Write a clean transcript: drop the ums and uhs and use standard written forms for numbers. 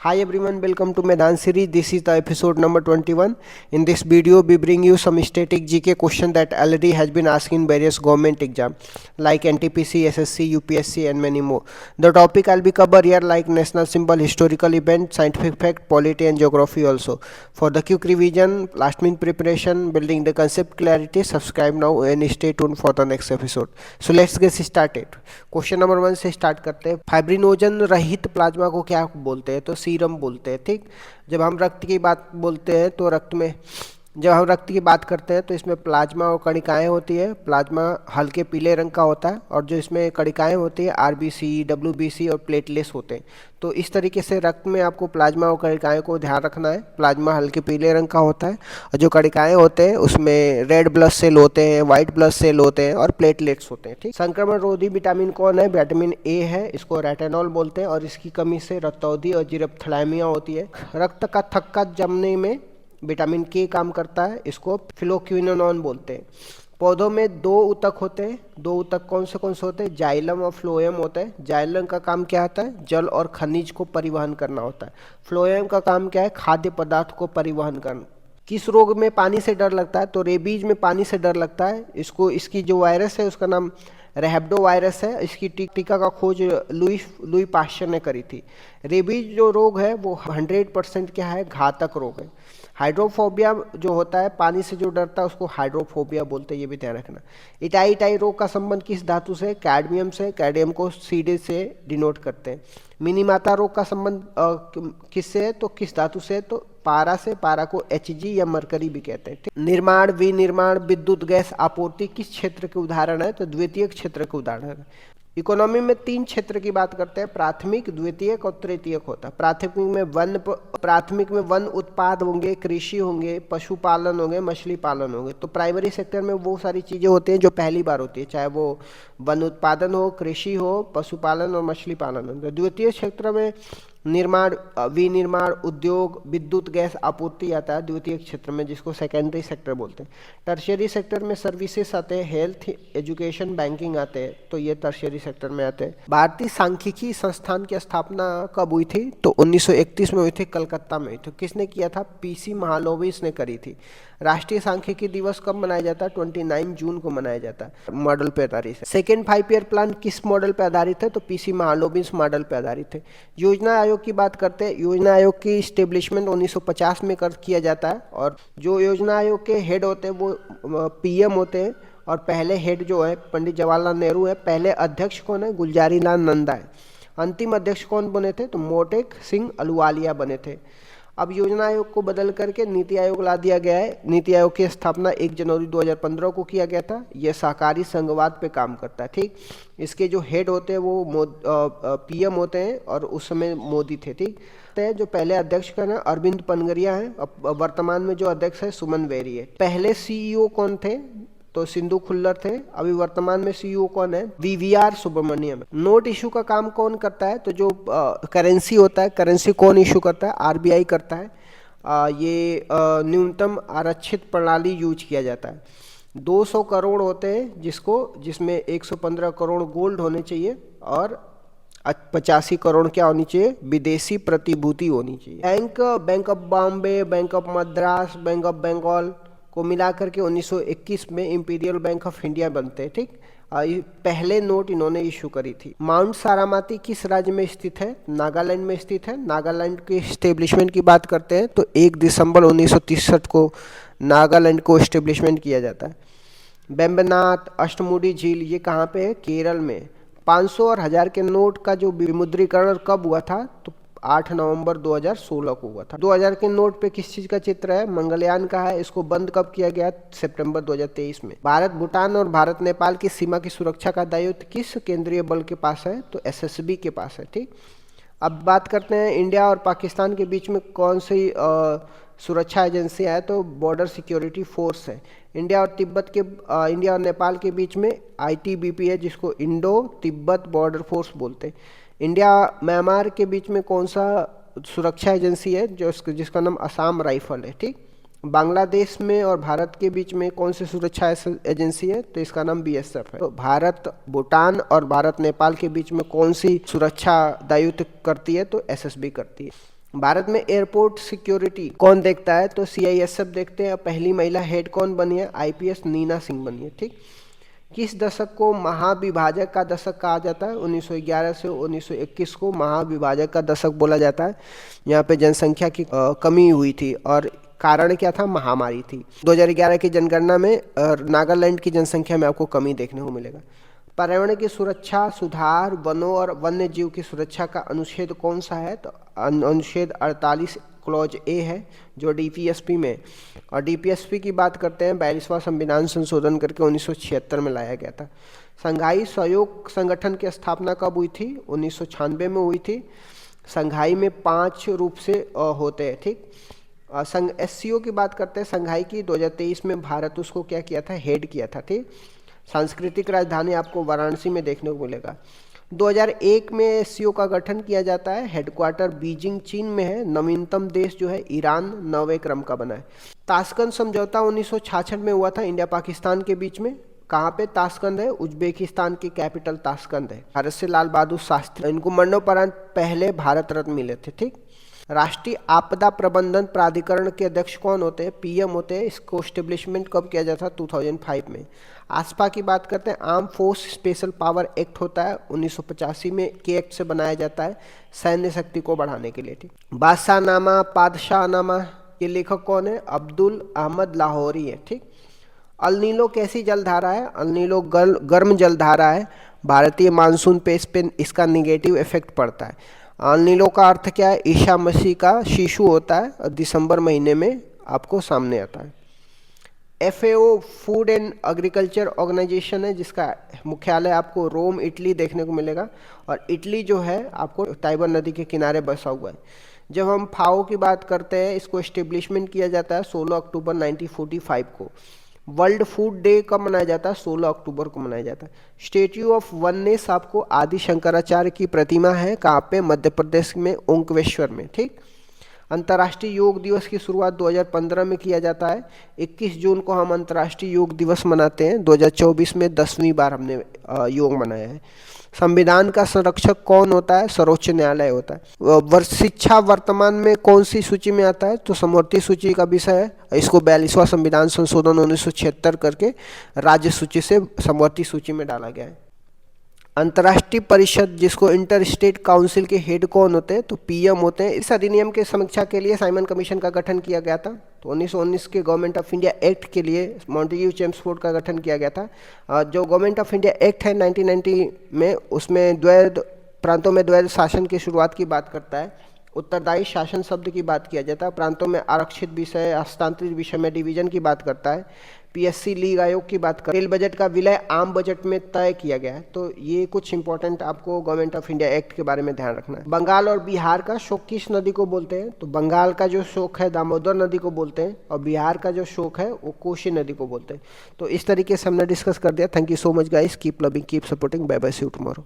Hi everyone, welcome to Medan series. This is the episode number 21. In this video, we bring you some static GK question that already has been asked in various government exam like NTPC, SSC, UPSC and many more. The topic I'll be cover here like national symbol, historical event, scientific fact, polity and geography also. For the quick revision, last minute preparation, building the concept clarity, subscribe now and stay tuned for the next episode. So let's get started. Question number 1 से start करते हैं। Fibrinogen रहित plasma को क्या बोलते हैं? तो serum बोलते हैं। ठीक, जब हम रक्त की बात बोलते हैं तो जब हम रक्त की बात करते हैं तो इसमें प्लाज्मा और कणिकाएं होती है। प्लाज्मा हल्के पीले रंग का होता है और जो इसमें कणिकाएं होती है आरबीसी, डब्ल्यूबीसी और प्लेटलेट्स होते हैं। तो इस तरीके से रक्त में आपको प्लाज्मा और कणिकाएं को ध्यान रखना है। प्लाज्मा हल्के पीले रंग का होता है और जो कणिकाएं होते हैं उसमें रेड ब्लड सेल होते हैं, व्हाइट ब्लड सेल होते हैं और प्लेटलेट्स होते हैं। ठीक, संक्रमण रोधी विटामिन कौन है? विटामिन ए है, इसको रेटिनॉल बोलते हैं और इसकी कमी से रक्तौंधी और जीरप्थलैमिया होती है। रक्त का थक्का जमने में विटामिन के काम करता है, इसको फिलोक्विनोन बोलते हैं। पौधों में दो ऊतक होते हैं। दो ऊतक कौन से होते हैं? जाइलम और फ्लोएम होता है। जाइलम का काम क्या होता है? जल और खनिज को परिवहन करना होता है। फ्लोएम का काम क्या है? खाद्य पदार्थ को परिवहन करना। किस रोग में पानी से डर लगता है? तो रेबीज में पानी से डर लगता है। इसकी जो वायरस है उसका नाम रेहब्डो वायरस है। इसकी टीका का खोज लुई पाश्चर ने करी थी। रेबीज जो रोग है वो 100% क्या है? घातक रोग है। हाइड्रोफोबिया जो होता है, पानी से जो डरता है उसको हाइड्रोफोबिया बोलते हैं, ये भी ध्यान रखना। इटाई रोग का संबंध किस धातु से? कैडमियम से। कैडमियम को सीडे से डिनोट करते हैं। मिनीमाता रोग का संबंध किससे है? तो किस धातु से? तो पारा से। पारा को Hg या मरकरी भी कहते हैं। निर्माण, विनिर्माण, विद्युत गैस आपूर्ति किस क्षेत्र के उदाहरण है? तो द्वितीयक क्षेत्र के उदाहरण है। इकोनॉमी में 3 क्षेत्र की बात करते हैं, प्राथमिक, द्वितीयक और तृतीयक होता है। प्राथमिक में वन उत्पाद होंगे, कृषि होंगे, पशुपालन होंगे, मछली पालन होंगे। तो प्राइमरी सेक्टर में वो सारी चीजें होती हैं जो पहली बार होती है, चाहे वो वन उत्पादन हो, कृषि हो, पशुपालन और मछली पालन हो। तो द्वितीय क्षेत्र में निर्माण, विनिर्माण, उद्योग, विद्युत गैस आपूर्ति आता है द्वितीय क्षेत्र में, जिसको सेकेंडरी सेक्टर बोलते हैं। टर्शियरी सेक्टर में सर्विसेज आते हैं, हेल्थ, एजुकेशन, बैंकिंग आते हैं, तो ये टर्शियरी सेक्टर में आते हैं। भारतीय सांख्यिकी संस्थान की स्थापना कब हुई थी? तो 1931 में हुई थी, कलकत्ता में हुई थी। किसने किया था? पीसी महालोविस ने करी थी। राष्ट्रीय सांख्यिकी दिवस कब मनाया जाता है? 29 जून को मनाया जाता है। मॉडल पे आधारित है। सेकेंड 5 ईयर प्लान किस मॉडल पे आधारित है? तो पीसी महालोविस मॉडल पे आधारित है। योजना आयोग की बात करते हैं। योजना आयोग की स्टेब्लिशमेंट 1950 में किया जाता है और जो योजना आयोग के हेड होते हैं वो पीएम होते हैं और पहले हेड जो है पंडित जवाहरलाल नेहरू है। पहले अध्यक्ष कौन है? गुलजारी लाल नंदा है। अंतिम अध्यक्ष कौन बने थे? तो मोटेक सिंह अहलुवालिया बने थे। अब योजना आयोग को बदल करके नीति आयोग ला दिया गया है। नीति आयोग की स्थापना 1 जनवरी 2015 को किया गया था। यह सहकारी संघवाद पे काम करता है। ठीक, इसके जो हेड होते हैं वो पीएम होते हैं और उस समय मोदी थे। ठीक, जो पहले अध्यक्ष का नाम अरविंद पनगरिया है। वर्तमान में जो अध्यक्ष है सुमन बेरी है। पहले सीईओ कौन थे? तो सिंधु खुल्लर थे। अभी वर्तमान में सीईओ कौन है? वीवीआर सुब्रमण्यम। नोट इशू का काम कौन करता है? तो जो करेंसी होता है, करेंसी कौन इशू करता है? आरबीआई करता है। ये न्यूनतम आरक्षित प्रणाली यूज किया जाता है। 200 करोड़ होते हैं जिसमें 115 करोड़ गोल्ड होने चाहिए और 85 करोड़ क्या होनी चाहिए? विदेशी प्रतिभूति होनी चाहिए। Bank of Bombay, bank of Madras, bank of Bengal को मिलाकर के 1921 में इंपीरियल बैंक ऑफ इंडिया बनते हैं। ठीक, पहले नोट इन्होंने इशू करी थी। माउंट सारामाती किस राज्य में स्थित है? नागालैंड में स्थित है। नागालैंड के स्टेब्लिशमेंट की बात करते हैं तो 1 दिसंबर 1963 को नागालैंड को स्टेब्लिशमेंट किया जाता है। बेम्बनाथ अष्टमुडी झील ये कहाँ पे है? केरल में। 500 और 1000 के नोट का जो विमुद्रीकरण कब हुआ था? तो 8 नवंबर 2016 को हुआ था। 2000 के नोट पे किस चीज का चित्र है? मंगलयान का है। इसको बंद कब किया गया? सितंबर 2023 में। भारत भूटान और भारत नेपाल की सीमा की सुरक्षा का दायित्व किस केंद्रीय बल के पास है? तो एसएसबी के पास है। ठीक, अब बात करते हैं इंडिया और पाकिस्तान के बीच में कौन सी सुरक्षा एजेंसी है? तो बॉर्डर सिक्योरिटी फोर्स है। इंडिया और नेपाल के बीच में आईटीबीपी है, जिसको इंडो तिब्बत बॉर्डर फोर्स बोलते हैं। इंडिया म्यांमार के बीच में कौन सा सुरक्षा एजेंसी है? जिसका नाम असम राइफल है। ठीक, बांग्लादेश में और भारत के बीच में कौन सी सुरक्षा एजेंसी है? तो इसका नाम बीएसएफ है। तो भारत भूटान और भारत नेपाल के बीच में कौन सी सुरक्षा दायित्व करती है? तो एसएसबी करती है। भारत में एयरपोर्ट सिक्योरिटी कौन देखता है? तो CISF देखते हैं। पहली महिला हेड कौन बनी है? IPS नीना सिंह बनी है। ठीक। किस दशक को महाविभाजक का दशक कहा जाता है? 1911 से 1921 को महाविभाजक का दशक बोला जाता है। यहाँ पे जनसंख्या की कमी हुई थी और कारण क्या था? महामारी थी। 2011 की जनगणना में नागालैंड की जनसंख्या में आपको कमी देखने को मिलेगा। पर्यावरण की सुरक्षा, सुधार, वनों और वन्य जीव की सुरक्षा का अनुच्छेद कौन सा है? तो अनुच्छेद 48 क्लॉज ए है जो DPSP में, और DPSP की बात करते हैं 42वां संविधान संशोधन करके 1976 में लाया गया था। संघाई सहयोग संगठन की स्थापना कब हुई थी? 1996 में हुई थी। संघाई में 5 रूप से होते हैं। ठीक। संघ SCO की बात करते हैं संघाई की। 2023 में भारत उसको क्या किया था? हेड किया था। ठीक। सांस्कृतिक राजधानी आपको वाराणसी में देखने को मिलेगा। 2001 में SCO का गठन किया जाता है। हेडक्वार्टर बीजिंग चीन में है। नवीनतम देश जो है ईरान 9वें क्रम का बना है। ताशकंद समझौता 1966 में हुआ था इंडिया पाकिस्तान के बीच में। कहाँ पे ताशकंद है? उज्बेकिस्तान की कैपिटल ताशकंद है। भारत से लाल बहादुर शास्त्री, इनको मरणोपरांत पहले भारत रत्न मिले थे। ठीक। राष्ट्रीय आपदा प्रबंधन प्राधिकरण के अध्यक्ष कौन होते हैं? PM होते हैं। इसको एस्टेब्लिशमेंट कब किया जाता? 2005 में। आसपा की बात करते हैं। Arm force special power act होता है 1985 में, के एक्ट से बनाया जाता है सैन्य शक्ति को बढ़ाने के लिए। ठीक। बादशाहनामा, पादशाहनामा, ये लेखक कौन है? अब्दुल अहमद लाहौरी है। ठीक। अल नीलो कैसी जलधारा है? अल नीलो गर्म जलधारा है। भारतीय मानसून पे इस पे इसका निगेटिव इफेक्ट पड़ता है। अल नीलो का अर्थ क्या है? ईसा मसीह का शिशु होता है और दिसंबर महीने में आपको सामने आता है। FAO food and agriculture organisation है जिसका मुख्यालय आपको रोम इटली देखने को मिलेगा, और इटली जो है आपको टाइबर नदी के किनारे बसा हुआ है। जब हम FAO की बात करते हैं, इसको एस्टेब्लिशमेंट किया जाता है 16 अक्टूबर 1945 को। वर्ल्ड फूड डे कब मनाया जाता है? 16 अक्टूबर को मनाया जाता है। स्टेच्यू ऑफ वननेस आपको आदि शंकराचार्य की प्रतिमा है। कहाँ पे? मध्य प्रदेश में ओंकारेश्वर में। ठीक। अंतर्राष्ट्रीय योग दिवस की शुरुआत 2015 में किया जाता है। 21 जून को हम अंतर्राष्ट्रीय योग दिवस मनाते हैं। 2024 में 10वीं बार हमने योग मनाया है। संविधान का संरक्षक कौन होता है? सर्वोच्च न्यायालय होता है। शिक्षा वर्तमान में कौन सी सूची में आता है? तो समवर्ती सूची का विषय है। इसको 42वां संविधान संशोधन 1976 करके राज्य सूची से समवर्ती सूची में डाला गया है। अंतर्राष्ट्रीय परिषद जिसको इंटर स्टेट काउंसिल के हेड कौन होते हैं? तो PM होते हैं। इस अधिनियम के समीक्षा के लिए साइमन कमीशन का गठन किया गया था। तो 1919 के गवर्नमेंट ऑफ इंडिया एक्ट के लिए मॉन्टेग्यू चेम्सफोर्ड का गठन किया गया था। जो गवर्नमेंट ऑफ इंडिया एक्ट है 1990 में, उसमें द्वैध प्रांतों में द्वैध शासन की शुरुआत की बात करता है। उत्तरदायी शासन शब्द की बात किया जाता है। प्रांतों में आरक्षित विषय, हस्तांतरित विषय में डिवीजन की बात करता है। PSC लीग आयोग की बात कर, रेल बजट का विलय आम बजट में तय किया गया है। तो ये कुछ इंपॉर्टेंट आपको गवर्नमेंट ऑफ इंडिया एक्ट के बारे में ध्यान रखना है। बंगाल और बिहार का शोक किस नदी को बोलते हैं? तो बंगाल का जो शोक है दामोदर नदी को बोलते हैं, और बिहार का जो शोक है वो कोसी नदी को बोलते हैं। तो इस तरीके से हमने डिस्कस कर दिया। Thank you so much guys, keep loving, keep supporting, bye bye, see you tomorrow.